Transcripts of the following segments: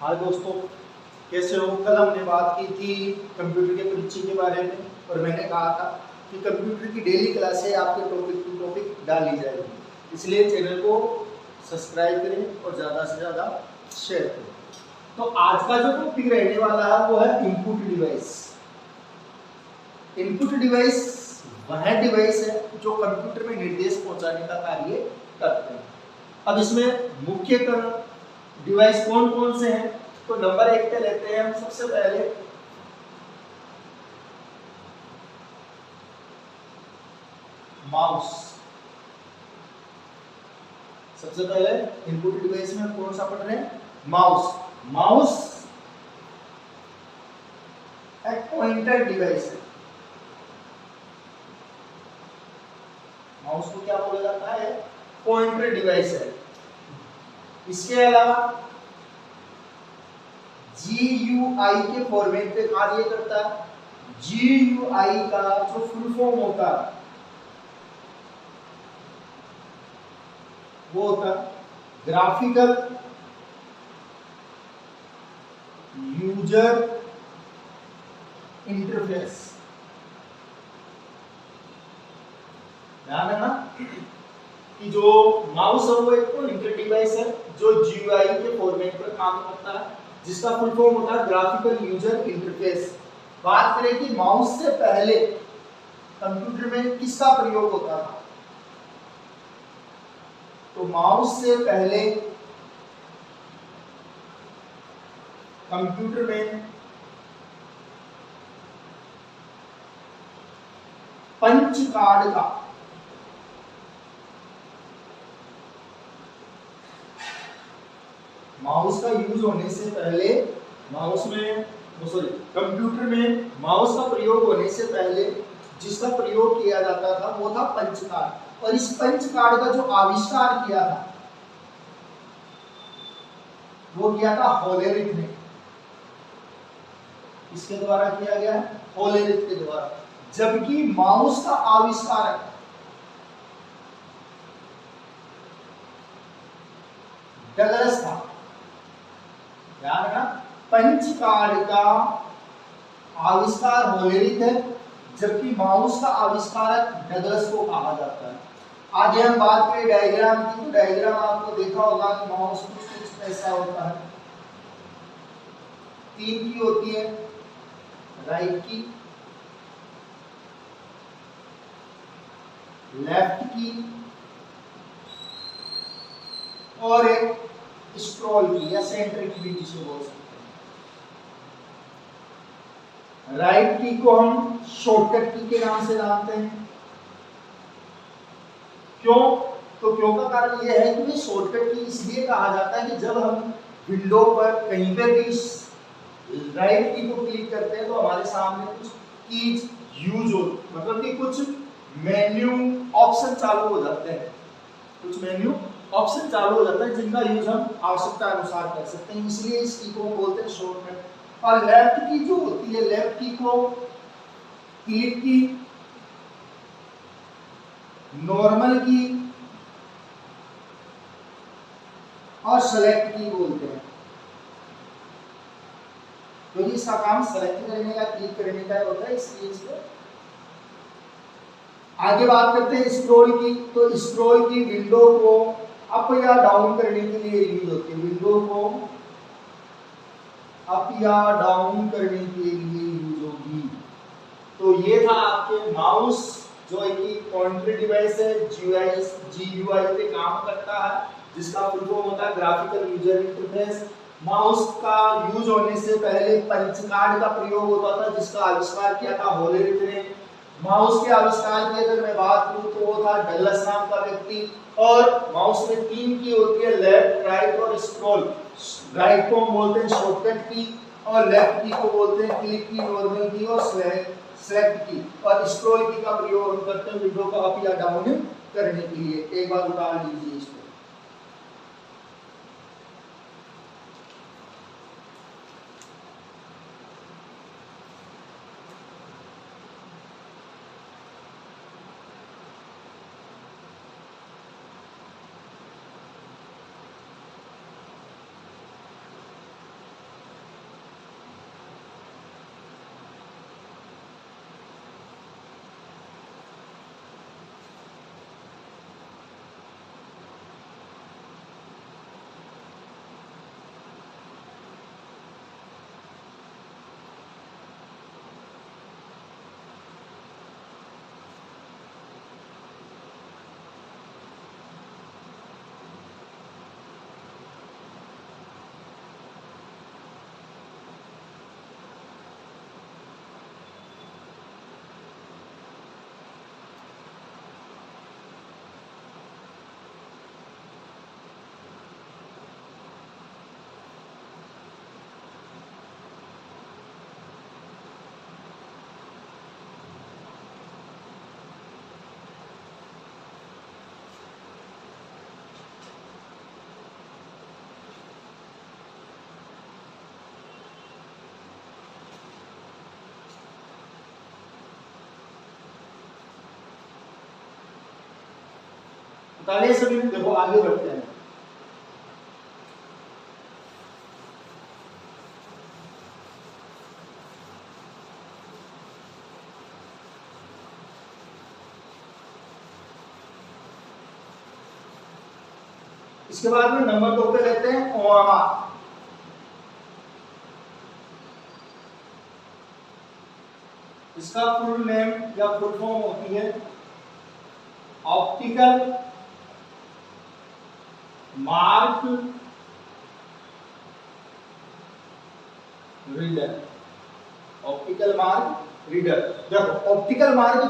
हाय दोस्तों, कैसे हो। कल हमने बात की थी कंप्यूटर के परिचय के बारे में और मैंने कहा था कि कंप्यूटर की डेली क्लासें आपके टॉपिक टू टॉपिक डाली जाएगी, इसलिए चैनल को सब्सक्राइब करें और ज़्यादा से ज़्यादा शेयर करें। तो आज का जो टॉपिक रहने वाला है वो है इनपुट डिवाइस। इनपुट डिवाइस वह डिवाइस है जो कंप्यूटर में निर्देश पहुंचाने का कार्य करते हैं। अब इसमें मुख्य डिवाइस कौन कौन से हैं, तो नंबर 1 पे लेते हैं हम। सबसे पहले माउस। सबसे पहले इनपुट डिवाइस में कौन सा पढ़ रहे हैं? माउस। माउस एक पॉइंटर डिवाइस है। माउस को क्या बोला जाता है? पॉइंटर डिवाइस है। इसके अलावा GUI के फॉर्मेट पे कार्य करता है। GUI का जो फुल फॉर्म होता है वो होता है ग्राफिकल यूजर इंटरफेस। ध्यान है ना कि जो माउस है वो एक पॉइंटर डिवाइस है जो GUI के फॉर्मेट पर काम करता है, जिसका फुल फॉर्म होता है ग्राफिकल यूजर इंटरफेस। बात करें कि माउस से पहले कंप्यूटर में किसका प्रयोग होता था, तो माउस से पहले कंप्यूटर में पंच कार्ड का माउस का यूज होने से पहले कंप्यूटर में माउस का प्रयोग होने से पहले जिसका प्रयोग किया जाता था वो था पंच कार्ड। और इस पंच कार्ड का जो आविष्कार किया था वो किया था होलेरिथ ने। इसके द्वारा किया गया है, होलेरिथ के द्वारा। जबकि माउस का आविष्कार डगलस था। ध्यान रखना, पंच कार्ड का आविष्कार होलेरिथ है, जबकि माउस का आविष्कारक डगलस को कहा जाता है। आगे हम बात करें डायग्राम की, तो डायग्राम आपको देखा होगा कि माउस कुछ ऐसा होता है। 3 की होती है, राइट की, लेफ्ट की और एक स्क्रॉल की या सेंटर की भी जिसे बोल सकते हैं। राइट की को हम शॉर्टकट की के नाम से जानते हैं। क्यों? तो क्यों का कारण यह है कि शॉर्टकट की इसलिए कहा जाता है कि जब हम विंडो पर कहीं पे भी राइट की को क्लिक करते हैं तो हमारे सामने कुछ कीज यूज हो, मतलब कि कुछ मेन्यू ऑप्शन चालू हो जाते हैं। कुछ मेन्यू ऑप्शन चालू हो जाता है जिनका यूज हम आवश्यकता अनुसार कर सकते हैं, इसलिए इस की को बोलते हैं शॉर्टकट। और लेफ्ट की जो होती है, लेफ्ट की को क्लिक की, नॉर्मल की और सेलेक्ट की बोलते हैं। तो इसका काम सेलेक्ट करने का, क्लिक करने का होता है, इसलिए इसको। आगे बात करते हैं स्क्रॉल की। तो स्क्रॉल की विंडो को अप या डाउन करने के लिए यूज होती है। विंडो को अप या डाउन करने के लिए यूज होगी। तो ये था आपके माउस, जो एक पॉइंटर डिवाइस है, GUI पे काम करता है, जिसका फुल फॉर्म होता है ग्राफिकल यूजर इंटरफेस। माउस का यूज होने से पहले पंच कार्ड का प्रयोग होता था, जिसका आविष्कार किया था होलेरिथ ने। माउस के आविष्कार की अगर मैं बात करूं तो वो था डगलस नाम का व्यक्ति। और माउस में 3 की होती है, लेफ्ट, राइट और स्क्रॉल। राइट को हम बोलते हैं शॉर्टकट की और लेफ्ट की को बोलते हैं क्लिक की, नॉर्मल की और सेलेक्ट की। और स्क्रॉल की का प्रयोग हम करते हैं विंडो को अप या डाउन करने के लिए। एक बार उतार लीजिए इसको। पहले सभी देखो आगे बढ़ते हैं। इसके बाद में नंबर 2 पे लेते हैं ओमामा। इसका फुल नेम या फुल फॉर्म होती है optical mark reader. Optical mark reader, देखो ऑप्टिकल मार्क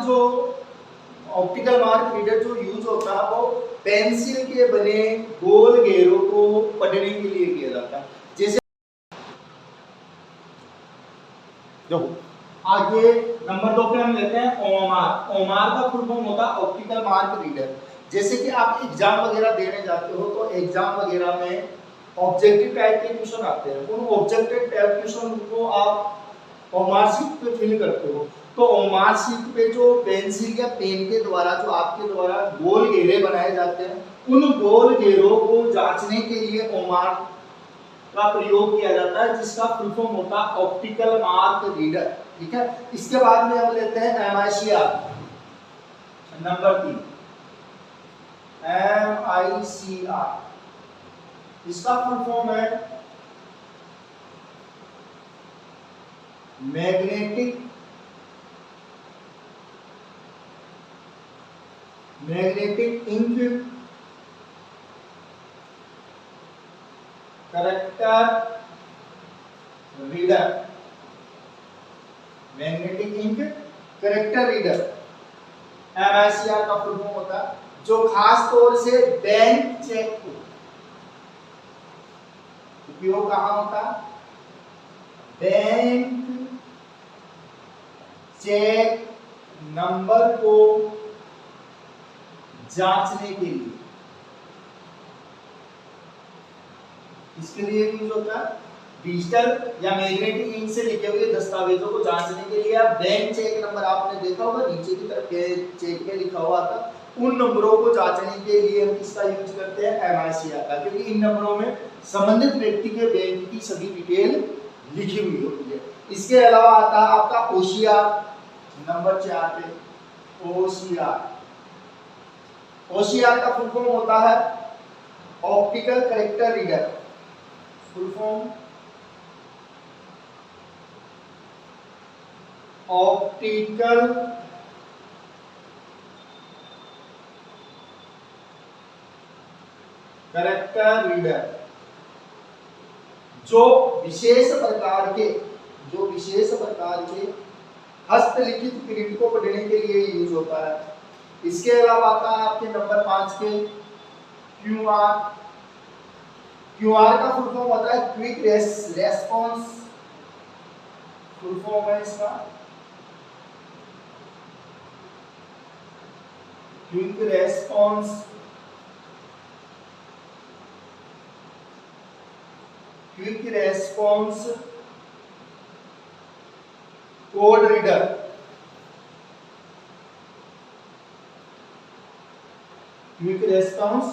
रीडर जो यूज होता है वो पेंसिल के बने गोल घेरों को पढ़ने के लिए किया जाता है। जैसे देखो आगे नंबर 2 पे हम लेते हैं ओमार। ओमार का फुल फॉर्म होता है ऑप्टिकल मार्क रीडर। जैसे कि आप एग्जाम वगैरह देने जाते हो तो एग्जाम वगैरह में ऑब्जेक्टिव टाइप के क्वेश्चन आते हैं, उन ऑब्जेक्टिव टाइप क्वेश्चन को आप ओमार शीट पे फिल करते हो। तो ओमार शीट पे जो पेंसिल या पेन के द्वारा जो आपके द्वारा गोल घेरे बनाए जाते हैं, उन गोल घेरों को जांचने के लिए ओमार का प्रयोग किया जाता है, जिसका फुल फॉर्म होता है ऑप्टिकल मार्क रीडर। ठीक है, इसके बाद में हम लेते हैं MICR नंबर 3। MICR इसका फुल फॉर्म है magnetic ink character reader. Magnetic ink character reader MICR का फुल फॉर्म होता है, जो खास तौर से बैंक चेक को उपयोग कहाँ होता है, बैंक चेक नंबर को जांचने के लिए, इसके लिए यूज होता है। डिजिटल या मैग्नेटिक इंक से लिखे हुए दस्तावेजों को जांचने के लिए आप बैंक चेक नंबर आपने देखा होगा नीचे की तरफ चेक में लिखा हुआ था, उन नंबरों को जांचने के लिए हम किसका यूज करते हैं, MICR का, क्योंकि इन नंबरों में संबंधित व्यक्ति के बैंक की सभी डिटेल लिखी हुई होती है। इसके अलावा आता है आपका OCR नंबर 4 पे। OCR का फुल फॉर्म होता है optical character reader. Full form optical character reader, जो विशेष प्रकार के हस्तलिखित प्रिंट को पढ़ने के लिए यूज होता है। इसके अलावा आता है आपके नंबर 5 के QR। QR का फुल फॉर्म होता है क्विक रेस्पॉन्स। फुल फॉर्म है इसका quick response code reader. Quick response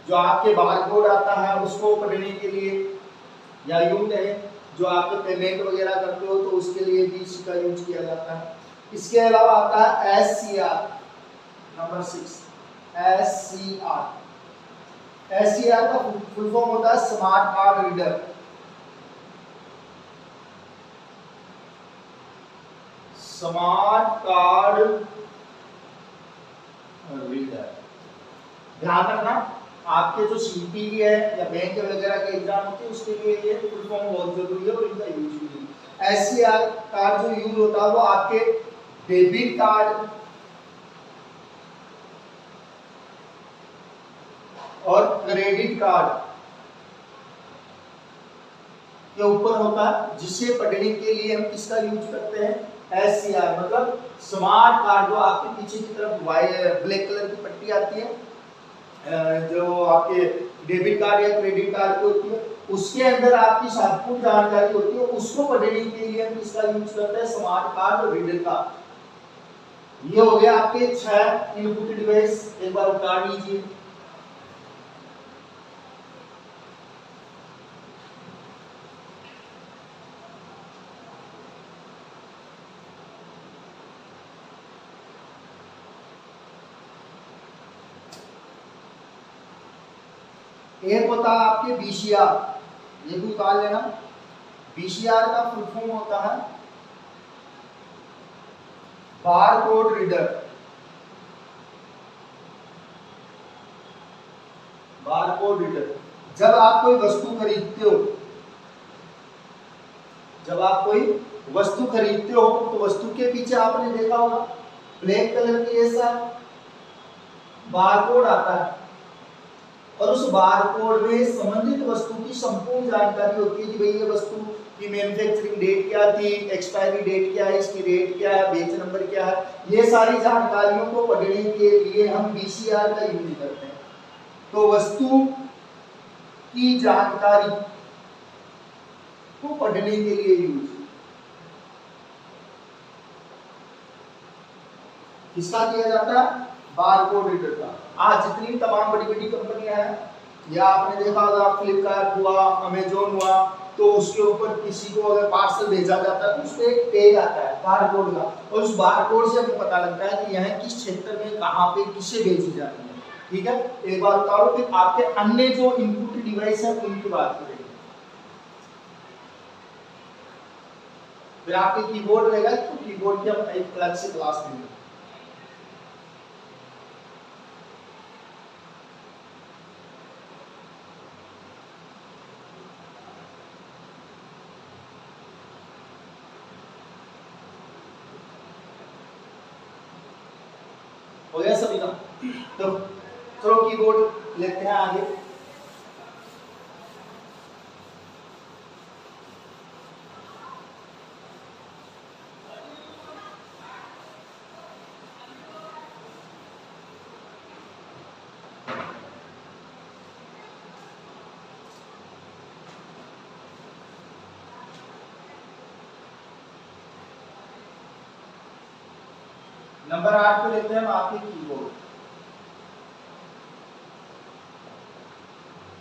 जो आपके बार कोड आता है उसको पढ़ने के लिए, या यूं कहें जो आप पेमेंट वगैरह करते हो तो उसके लिए भी इसका यूज किया जाता है। इसके अलावा आता है SCR नंबर 6। SCR का फुल फॉर्म होता है smart card reader. Smart card reader, ध्यान रखना आपके जो CP है या बैंक वगैरह के एग्जाम होते हैं उसके लिए ये फुल फॉर्म बहुत जरूरी है और इनका यूज भी है। SCR कार्ड जो यूज होता है वो आपके डेबिट कार्ड और क्रेडिट कार्ड के ऊपर होता है, जिसे पढ़ने के लिए हम किसका यूज करते हैं, SCR मतलब स्मार्ट कार्ड। जो आपके पीछे की तरफ ब्लैक कलर की पट्टी आती है, जो आपके डेबिट कार्ड या क्रेडिट कार्ड की होती है, उसके अंदर आपकी संपूर्ण जानकारी होती है, उसको पढ़ने के लिए हम किसका यूज करते हैं, स्मार्ट कार्ड रीडर का। ये हो गया आपके 6 इनपुट डिवाइस, एक बार उतार लीजिए। एक होता है आपके बीसीआर, ये भी उतार लेना। बीसीआर का फुल फॉर्म होता है bar code reader. Bar code reader, जब आप कोई वस्तु खरीदते हो, जब आप कोई वस्तु खरीदते हो तो वस्तु के पीछे आपने देखा होगा ब्लैक कलर की ऐसा बारकोड आता है, और उस बारकोड में संबंधित वस्तु की संपूर्ण जानकारी होती है कि भाई ये वस्तु की मैन्युफैक्चरिंग डेट क्या थी, एक्सपायरी डेट क्या है, इसकी रेट क्या है, बेच नंबर क्या है। ये सारी जानकारियों को पढ़ने के लिए हम बीसीआर का यूज करते हैं। तो वस्तु की जानकारी को पढ़ने के लिए यूज किसका किया जाता है? बारकोड रीडर का। आज जितनी तमाम बड़ी बड़ी कंपनियां हैं, या आपने देखा होगा फ्लिपकार्ट हुआ, अमेजोन हुआ, तो उसके ऊपर किसी को अगर पार्सल भेजा जाता है तो उस पे एक टैग आता है बारकोड का, और उस बारकोड से हमें पता लगता है कि यह किस क्षेत्र में कहां पे किसे भेजी जाती है। ठीक है, एक बार बताओ। फिर आपके अन्य जो इनपुट डिवाइस है उनकी बात करेंगे। फिर आपके कीबोर्ड रहेगा, तो कीबोर्ड की हम एक अलग से क्लास लेंगे। हो गया सभी का? तो चलो कीबोर्ड लेते हैं आगे। नंबर 8 पे लेते हैं हम आपके कीबोर्ड।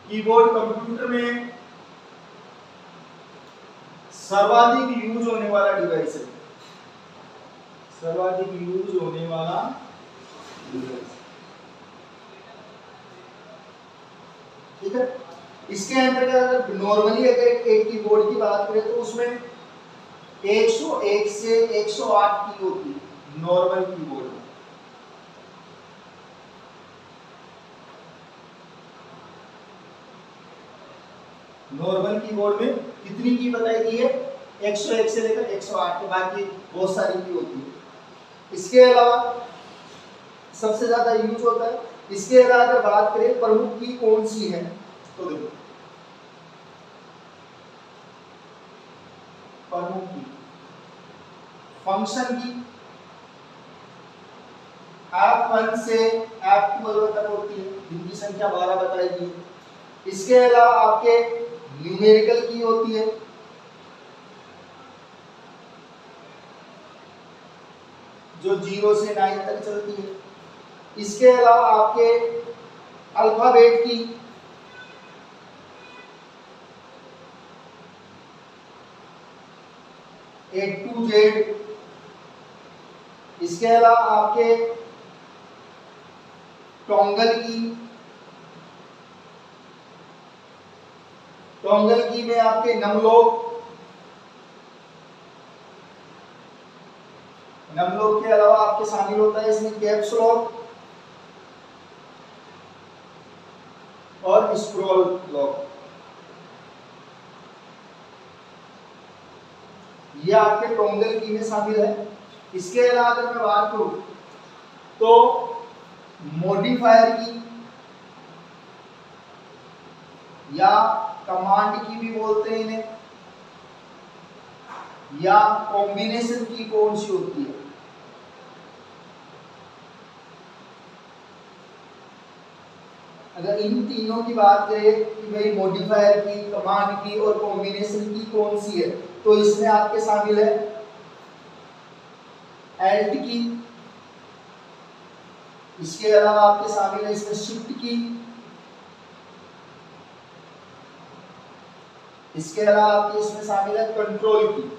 कीबोर्ड कंप्यूटर में सर्वाधिक यूज होने वाला डिवाइस है। सर्वाधिक यूज होने वाला डिवाइस, ठीक है। इसके अंतर्गत अगर नॉर्मली अगर एक कीबोर्ड की बात करें तो उसमें 101 से 108 की होती है नॉर्मल कीबोर्ड में। नॉर्मल कीबोर्ड में कितनी की बताई गई है? 101 से लेकर 108 के, बाकी बहुत सारी की होती है। इसके अलावा सबसे ज्यादा यूज होता है। इसके अलावा अगर बात करें प्रमुख की कौन सी है, तो देखो प्रमुख की, फंक्शन की F1 से F12 तक होती है, जिनकी संख्या 12 बताई गई है। इसके अलावा आपके न्यूमेरिकल की होती है, जो 0 से 9 तक चलती है। इसके अलावा आपके अल्फाबेट की, A to Z। इसके अलावा आपके टोंगल की, टोंगल की में आपके नमलोक, नमलोक के अलावा आपके शामिल होता है इसमें कैप्स लॉक और स्क्रॉल लॉक। ये आपके टोंगल की में शामिल है। इसके अलावा अगर मैं बात करूं तो मॉडिफायर की या कमांड की भी बोलते हैं इन्हें, या कॉम्बिनेशन की कौन सी होती है? अगर इन तीनों की बात करें कि भाई मॉडिफायर की, कमांड की और कॉम्बिनेशन की कौन सी है, तो इसमें आपके शामिल है एल्ट की, इसके अलावा आपके शामिल है इसमें शिफ्ट की, इसके अलावा आपके इसमें शामिल है कंट्रोल की,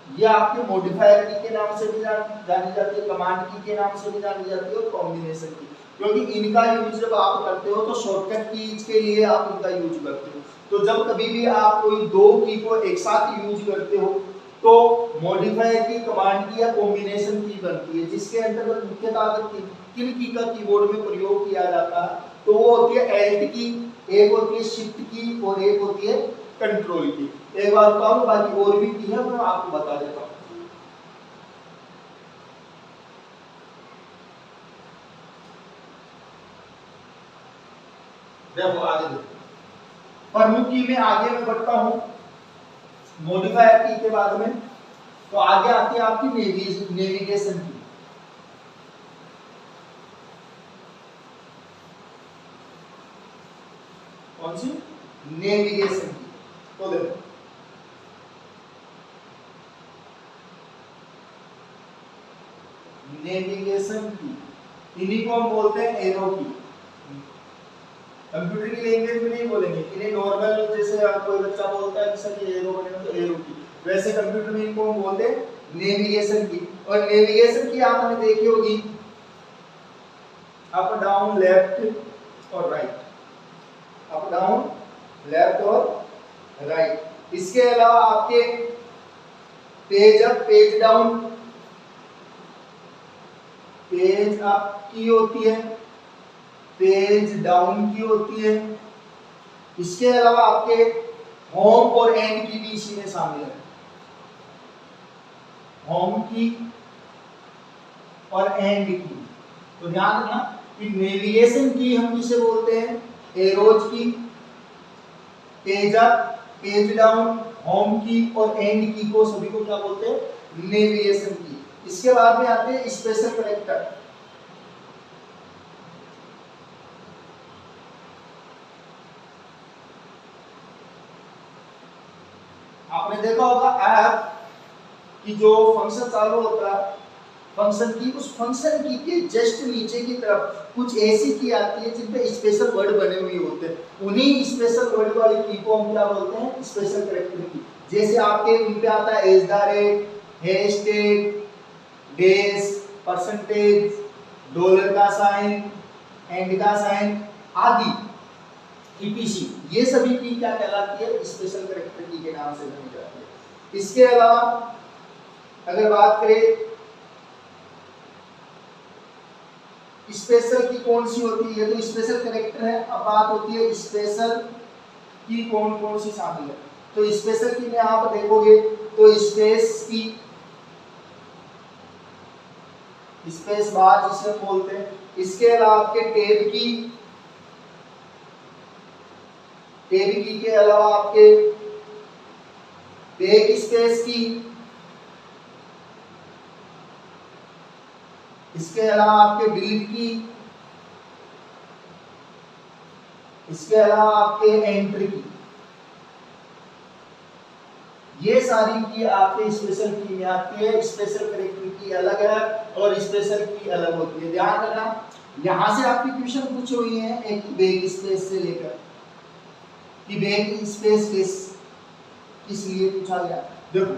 ये आपके मॉडिफायर की के नाम से भी जानी जाती है, कमांड की के नाम से भी जानी जाती है और कॉम्बिनेशन की, क्योंकि इनका यूज जब आप करते हो तो शॉर्टकट कीज के लिए आप इनका यूज करते हो। तो जब कभी भी आप कोई दो की को एक साथ यूज करते हो तो मॉडिफायर की, कमांड की या कॉम्बिनेशन की बनती है, जिसके अंतर्गत मुख्यतः किन की का कीबोर्ड में प्रयोग किया जाता है, तो वो होती है एल्ट की, एक होती है शिफ्ट की और एक होती है कंट्रोल की। एक बार बताऊं, बाकी और भी की है मैं आपको बता देता हूं। देखो आगे देखो, प्रमुख की में आगे मैं बढ़ता हूं मॉडिफायर की के बाद में, तो आगे आती है आपकी नेविगेशन की। कौन सी? नेविगेशन की। तो देखो नेविगेशन की, इन्हीं को हम बोलते हैं एरो की। कंप्यूटर की लैंग्वेज में नहीं बोलेंगे, इन्हें नॉर्मल जैसे कोई बच्चा बोलता है कि सर ये एरो बने तो एरो की, वैसे कंप्यूटर में इनको हम बोलते हैं नेविगेशन की। और नेविगेशन की आपने देखी होगी अप डाउन लेफ्ट और राइट, अप डाउन लेफ्ट और राइट। इसके अलावा आपके page up page down, page up की होती है, पेज डाउन की होती है। इसके अलावा आपके होम और एंड की भी इसी में शामिल है, होम की और एंड की। तो ध्यान रखना कि नेविगेशन की हम किसे बोलते हैं? एरोज की, page up page down, home की और एंड की को सभी को क्या बोलते हैं? नेविगेशन की। इसके बाद में आते हैं स्पेशल कैरेक्टर। आपने देखा होगा ऐप की जो फंक्शन चालू होता है, फंक्शन की, उस फंक्शन की के जस्ट नीचे की तरफ कुछ ऐसी की आती है जिन पे स्पेशल वर्ड बने हुए होते हैं। उन्हीं स्पेशल वर्ड वाली की को हम क्या बोलते हैं? स्पेशल कैरेक्टर की। जैसे आपके उन पे आता है at the rate, hashtag, dash, percentage, dollar का साइन, एंड का साइन आदि ईपीसी, ये सभी की क्या कहलाती है? स्पेशल कैरेक्टर की के नाम से जानी जाती है। इसके अलावा अगर बात करें स्पेशल की कौन सी होती है, तो स्पेशल कैरेक्टर है। अब बात होती है स्पेशल की कौन कौन सी शामिल है, तो स्पेशल की में आप देखोगे तो स्पेस की, स्पेस बार जिसे हम बोलते हैं। इसके अलावा आपके टैब की, टैब की के अलावा आपके बैक स्पेस की, इसके अलावा आपके डिलीट की, इसके अलावा आपके एंट्री की, ये सारी की आपके स्पेशल की में आती है। स्पेशल कैरेक्टर की अलग है और स्पेशल की अलग होती है। ध्यान रखना, यहां से आपकी क्वेश्चन पूछे हुए हैं एक बैक स्पेस से लेकर कि बैक स्पेस किस लिए पूछा गया। देखो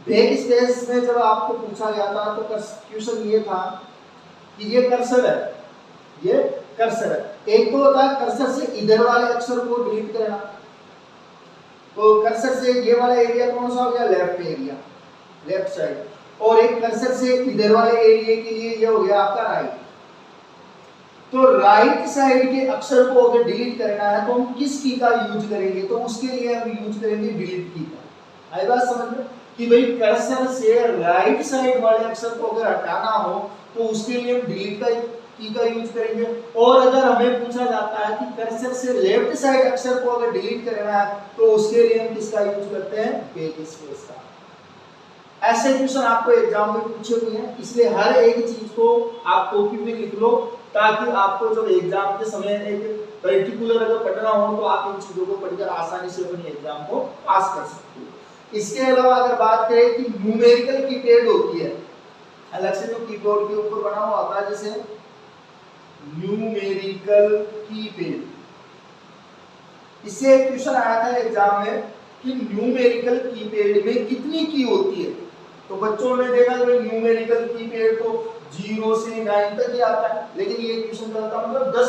बैक स्पेस में जब आपको पूछा गया था तो क्वेश्चन ये था कि ये कर्सर है, ये कर्सर है। एक तो होता है कर्सर से इधर वाले अक्षर को डिलीट करना, तो कर्सर से ये वाला एरिया कौन सा हो गया? Left area, left side. और एक कर्सर से इधर वाले एरिया के लिए ये हो गया आपका राइट। तो राइट साइड के अक्षर को अगर डिलीट करना है तो हम किस की का यूज करेंगे? तो उसके लिए हम यूज करेंगे डिलीट की का। आई बात समझ में कि भाई कर्सर से राइट साइड वाले अक्षर को अगर हटाना हो तो उसके लिए हम डिलीट की का यूज करेंगे। और अगर हमें पूछा जाता है कि कर्सर से लेफ्ट साइड अक्षर को अगर डिलीट करना है तो उसके लिए हम किसका यूज करते हैं? बैक स्पेस का। ऐसे क्वेश्चन आपको एग्जाम में पूछे हुए हैं, इसलिए हर एक चीज को आप कॉपी में लिख लो ताकि आपको जब एग्जाम के समय एक पर्टिकुलर अगर पढ़ना हो तो आप इन चीजों को पढ़कर आसानी से अपने एग्जाम को पास कर सकते हो। इसके अलावा अगर बात करें कि न्यूमेरिकल कीपैड होती है, अलग से तो कीबोर्ड के ऊपर बना हुआ होता है जैसे न्यूमेरिकल कीपैड। इससे एक क्वेश्चन आया था एग्जाम में कि न्यूमेरिकल कीपैड में कितनी की होती है। तो बच्चों ने देखा कि न्यूमेरिकल कीपैड तो 0 से 9 तक ही आता है, लेकिन ये क्वेश्चन करता मतलब 10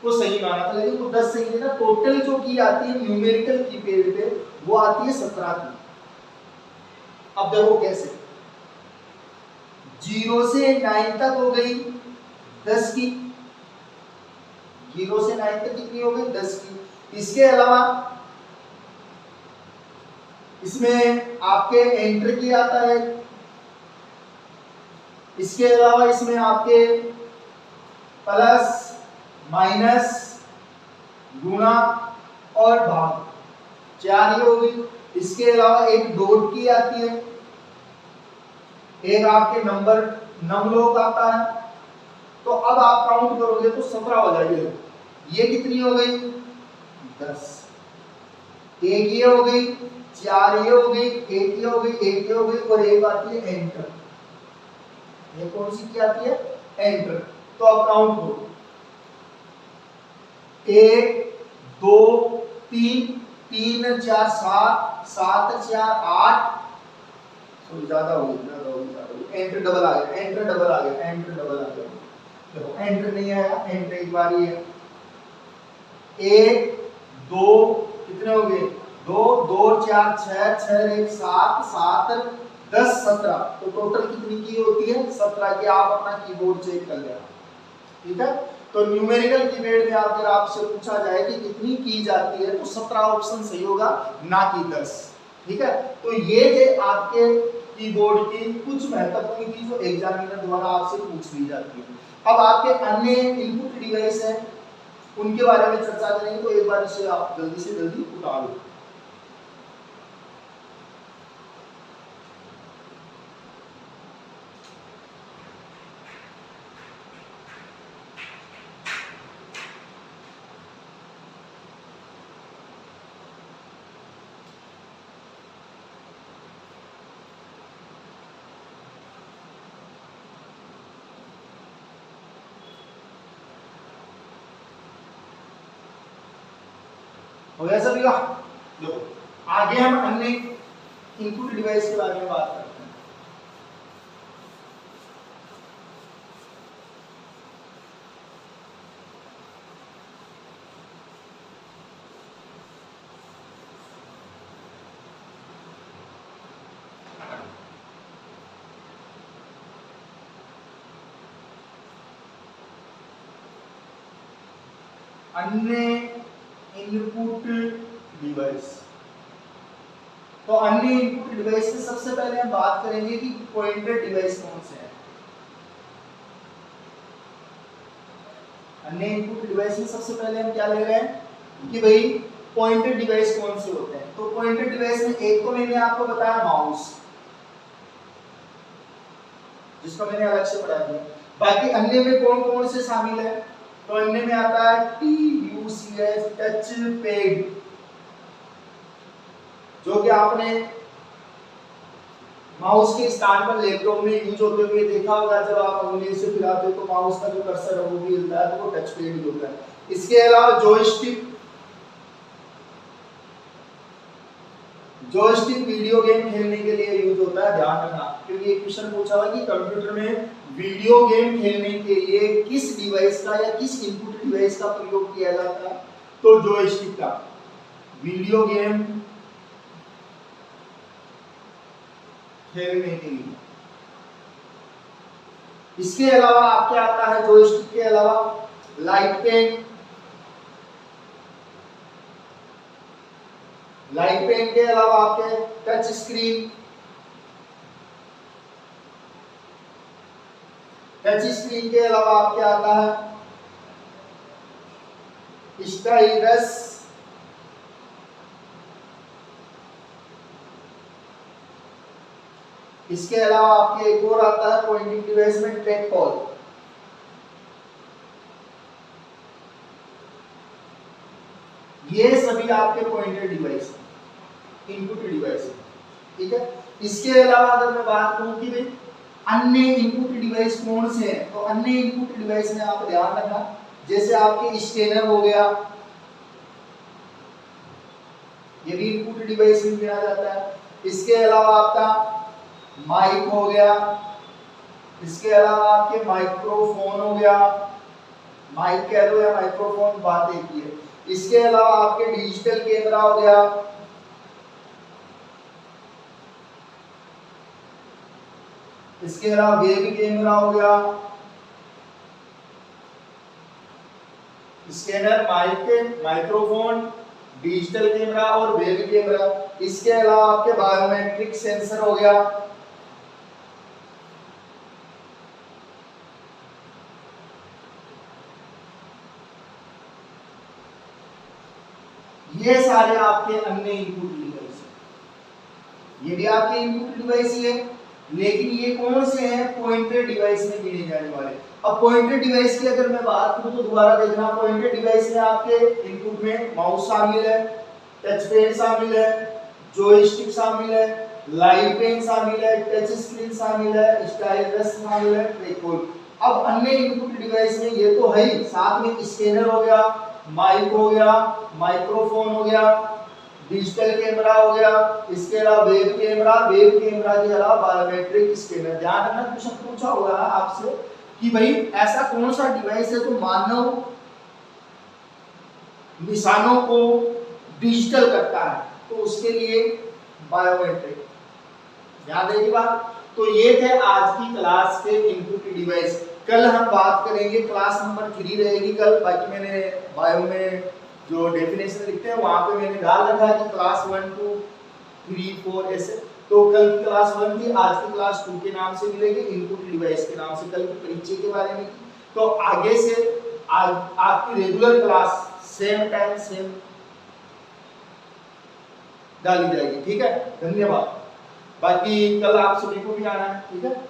को सही माना था, लेकिन वो 10 सही है ना। टोटल जो की आती है न्यूमेरिकल कीपैड पे वो आती है 17 की। अब देखो कैसे, 0 से 9 तक हो गई 10 की, 0 से 9 तक कितनी हो गई 10 की। इसके अलावा इसमें आपके एंटर की आता है, इसके अलावा इसमें आपके प्लस माइनस गुणा और भाग 4 ही होगी। इसके अलावा एक डॉट की आती है, एक आपके नंबर नमलोक आता है। तो अब आप काउंट करोगे तो 17 हो जाएगी। ये कितनी हो गई 10, एक ये हो गई, 4 ये हो गई, एक ये हो गई, एक ये हो गई और एक आती है एंटर। ये कौन सी की आती है एंटर। तो अब काउंट करो 1 2 3 3 4 7 7 4 8, ज्यादा हो गई एंटर डबल आ गया, एंटर डबल आ गया, एंटर डबल आ गया। देखो एंटर नहीं आया, एंटर एक बार ही है। 1 2 कितने हो गए 2 2 4 6 6 1 7 7 10 17। तो टोटल कितनी की होती है 17 की। आप अपना कीबोर्ड चेक कर लेना, ठीक है। तो न्यूमेरिकल कीपैड में अगर आपसे पूछा जाए कि कितनी की जाती है तो 17 ऑप्शन सही होगा, ना कि 10, ठीक है। तो ये थे आपके कीबोर्ड की कुछ महत्वपूर्ण चीज जो एग्जामिनर द्वारा आपसे पूछ ली जाती है। अब आपके अन्य इनपुट डिवाइस है उनके बारे में चर्चा करेंगे, तो एक बार इसे आप जल्दी से जल्दी उठा लो। हो गया सभी का। देखो आगे हम अन्य इनपुट डिवाइस के बारे में बात करते हैं। अन्य इनपुट डिवाइस। तो अन्य इनपुट डिवाइस से सबसे पहले हम बात करेंगे कि पॉइंटर डिवाइस कौन से हैं। अन्य इनपुट डिवाइस में सबसे पहले हम क्या ले रहे हैं कि भाई पॉइंटर डिवाइस कौन से होते हैं। तो पॉइंटर डिवाइस में एक तो मैंने आपको बताया माउस, जिसको मैंने अलग से पढ़ा दिया। बाकी अन्य में कौन कौन से शामिल है, तो अन्य में आता है TUCS टच पैड, जो कि आपने माउस के स्थान पर लैपटॉप में यूज होते हुए देखा होगा। जब आप उंगली से फिराते हो तो माउस का जो कर्सर है वो भी हिलता है, तो वो टच पैड ही होता है। इसके अलावा जॉयस्टिक, जॉयस्टिक वीडियो गेम खेलने के लिए यूज होता है। ध्यान रखना क्योंकि एक क्वेश्चन पूछा हुआ कि कंप्यूटर में वीडियो गेम खेलने के लिए किस डिवाइस का या किस इनपुट डिवाइस का प्रयोग किया जाता है, तो जॉयस्टिक का। वीडियो गेम खेलने के लिए। इसके अलावा आपके आता है जॉयस्टिक के अलावा लाइट पेन, लाइट पेन के अलावा आपके टच स्क्रीन, टच स्क्रीन के अलावा आपके आता है स्टाइलस, इसके अलावा आपके एक और आता है पॉइंटिंग डिवाइस में ट्रैक बॉल। ये सभी आपके पॉइंटर डिवाइस इनपुट डिवाइस, ठीक है। इसके अलावा अगर मैं बात करूं कि भाई अन्य इनपुट डिवाइस कौन से हैं, तो अन्य इनपुट डिवाइस में आप ध्यान रखना, जैसे आपके स्कैनर हो गया, ये भी इनपुट डिवाइस में गिना जाता है। इसके अलावा आपका माइक हो गया, इसके अलावा आपके माइक्रोफोन हो गया, माइक कह लो या माइक्रोफोन, बात एक ही है। इसके अलावा आपके डिजिटल कैमरा हो गया, इसके अलावा वेब कैमरा हो गया, scanner, mic, microphone, digital camera और वेब कैमरा। इसके अलावा आपके बायोमेट्रिक सेंसर हो गया, ये सारे आपके अन्य इनपुट डिवाइस हैं। ये भी आपके इनपुट डिवाइस ही है, लेकिन ये कौन से हैं, पॉइंटर डिवाइस में गिने जाने वाले। अब पॉइंटर डिवाइस की अगर मैं बात करूं तो दोबारा देखना, पॉइंटर डिवाइस में आपके इनपुट में माउस शामिल है, टच पैड शामिल है, जॉयस्टिक शामिल है, लाइट पेन शामिल है, टच स्क्रीन शामिल है, स्टाइलस शामिल है, ट्रैकबॉल। अब अन्य इनपुट डिवाइस में ये तो है ही, साथ में स्कैनर हो गया, माइक हो गया, माइक्रोफोन हो गया, डिजिटल कैमरा हो गया, इसके अलावा वेब कैमरा, वेब कैमरा के अलावा बायोमेट्रिक स्कैनर। ध्यान रखना, क्वेश्चन पूछा होगा आपसे कि भाई ऐसा कौन सा डिवाइस है जो मानव निशानों को डिजिटल करता है, तो उसके लिए बायोमेट्रिक। याद है ये बात। तो ये थे आज की क्लास के इनपुट डिवाइस। कल हम बात करेंगे, क्लास नंबर 3 रहेगी कल। बाकी मैंने बायो में जो डेफिनेशन लिखते हैं वहां पे मैंने डाल रखा है कि क्लास 1 2 3 4 ऐसे। तो कल की क्लास 1 थी, आज की क्लास 2 के नाम से मिलेगी, इनपुट डिवाइस के नाम से कल की परिचय के बारे में। तो आगे से आपकी regular class same time same डाली जाएगी, ठीक है। धन्यवाद। बाकी कल आप सभी को भी आना है, ठीक है।